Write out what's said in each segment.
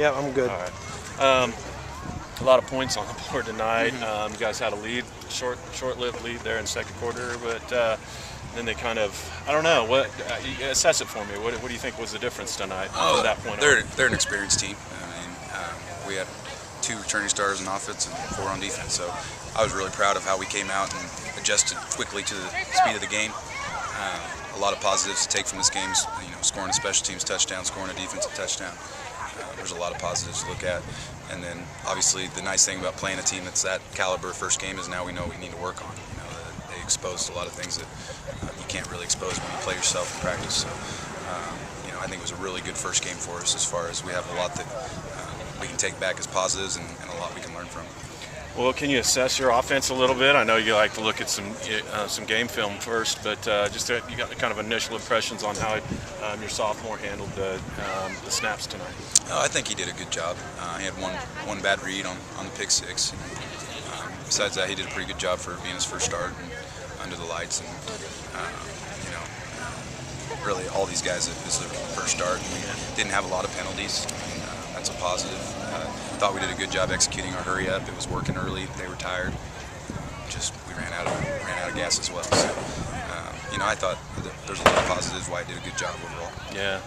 Yeah, I'm good. All right. A lot of points on the board tonight. You guys had a lead, short-lived lead there in the second quarter, but then they kind of, I don't know, what assess it for me. What do you think was the difference tonight from that point on? They're an experienced team. I mean, we had 2 returning stars on offense and 4 on defense, so I was really proud of how we came out and adjusted quickly to the speed of the game. A lot of positives to take from this game, scoring a special teams touchdown, scoring a defensive touchdown. There's a lot of positives to look at. And then obviously the nice thing about playing a team that's that caliber first game is now we know we need to work on. They exposed a lot of things that you can't really expose when you play yourself in practice. So I think it was a really good first game for us as far as we have a lot that we can take back as positives and a lot we can learn from. Well, can you assess your offense a little bit? I know you like to look at some game film first, but you got kind of initial impressions on how your sophomore handled the snaps tonight. I think he did a good job. He had one bad read on the pick six. Besides that, he did a pretty good job for being his first start and under the lights. And really, all these guys, this is their first start. We didn't have a lot of penalties. That's a positive. Thought we did a good job executing our hurry up. It was working early. They were tired. We ran out of gas as well. So, I thought there's a lot of positives why I did a good job overall. Yeah.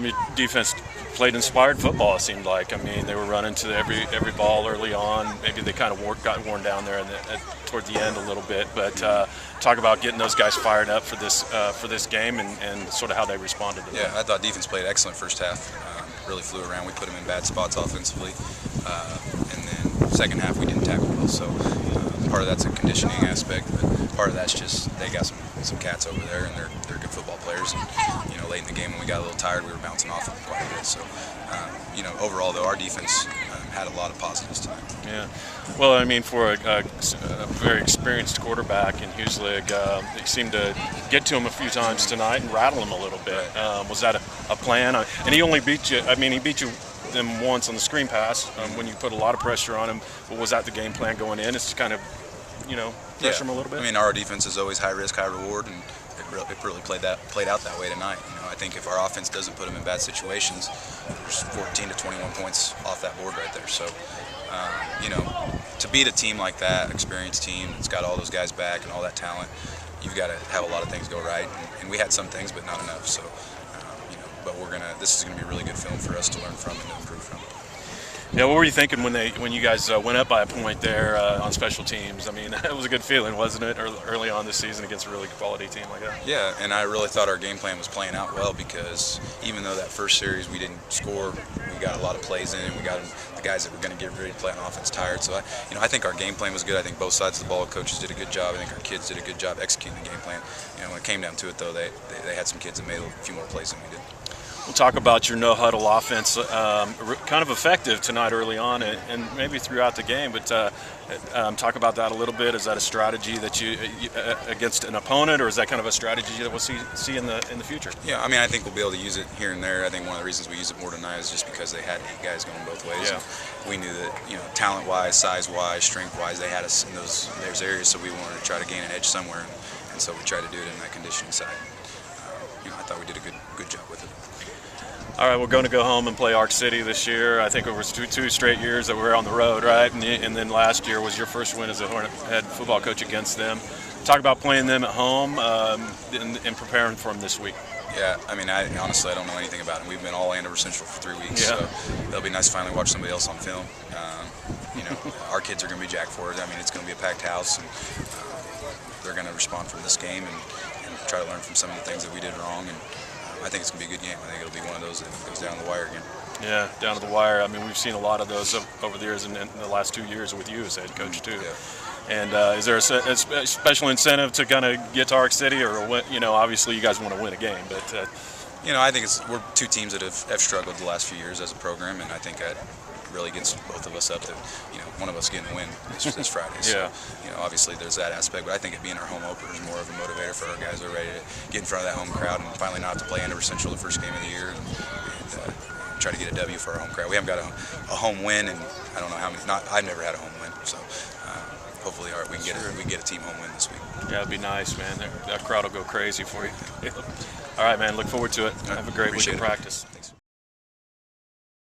Your defense played inspired football, it seemed like. I mean, they were running to every ball early on. Maybe they kind of got worn down there toward the end a little bit. But talk about getting those guys fired up for this game and sort of how they responded to that. Yeah, I thought defense played excellent first half. Really flew around. We put them in bad spots offensively. And then second half we didn't tackle well. So part of that's a conditioning aspect, but part of that's just they got some cats over there, and they're good football players. And late in the game when we got a little tired, we were bouncing off them quite a bit. So overall though, our defense had a lot of positives tonight. Yeah. Well, I mean, for a very experienced quarterback in Hughes League, they seemed to get to him a few times tonight and rattle him a little bit. Was that a plan? And he only beat you. I mean, he beat you them once on the screen pass when you put a lot of pressure on him. But was that the game plan going in? It's to kind of, pressure him a little bit. I mean, our defense is always high risk, high reward, and it really played out that way tonight. I think if our offense doesn't put them in bad situations, there's 14 to 21 points off that board right there. So, to beat a team like that, experienced team that's got all those guys back and all that talent, you've got to have a lot of things go right. And we had some things, but not enough. So, but this is gonna be a really good film for us to learn from and to improve from. Yeah, what were you thinking when you guys went up by a point there on special teams? I mean, it was a good feeling, wasn't it, early on this season against a really quality team like that? Yeah, and I really thought our game plan was playing out well because even though that first series we didn't score, we got a lot of plays in, and we got the guys that were going to get ready to play on offense tired. So, I think our game plan was good. I think both sides of the ball, coaches did a good job. I think our kids did a good job executing the game plan. When it came down to it, though, they had some kids that made a few more plays than we did. We'll talk about your no-huddle offense, kind of effective tonight early on and maybe throughout the game, but talk about that a little bit. Is that a strategy that you against an opponent, or is that kind of a strategy that we'll see in the future? Yeah, I mean, I think we'll be able to use it here and there. I think one of the reasons we use it more tonight is just because they had 8 guys going both ways. Yeah. We knew that, talent-wise, size-wise, strength-wise, they had us in those areas, so we wanted to try to gain an edge somewhere, and so we tried to do it in that conditioning side. I thought we did a good job with it. All right, we're going to go home and play Ark City this year. I think it was two straight years that we were on the road, right? And then last year was your first win as a Hornet head football coach against them. Talk about playing them at home and preparing for them this week. Yeah, I mean, honestly, I don't know anything about them. We've been all Andover Central for 3 weeks, so it'll be nice to finally watch somebody else on film. Our kids are going to be jacked for it. I mean, it's going to be a packed house, and they're going to respond from this game and try to learn from some of the things that we did wrong. And I think it's going to be a good game. I think it'll be one of those that goes down the wire again. Yeah, down to the wire. I mean, we've seen a lot of those over the years in the last 2 years with you as head coach, too. Yeah. And is there a special incentive to kind of get to Ark City, or obviously you guys want to win a game, but I think we're 2 teams that have struggled the last few years as a program, and I think that really gets both of us up that one of us getting a win this Friday. So, obviously there's that aspect, but I think it being our home opener is more of a motivator for our guys who are ready to get in front of that home crowd and finally not have to play Andover Central the first game of the year and try to get a W for our home crowd. We haven't got a home win, and I don't know how many. I've never had a home win, so hopefully we can get a team home win this week. Yeah, it'd be nice, man. That crowd will go crazy for you. All right, man. Look forward to it. Have a great week of practice.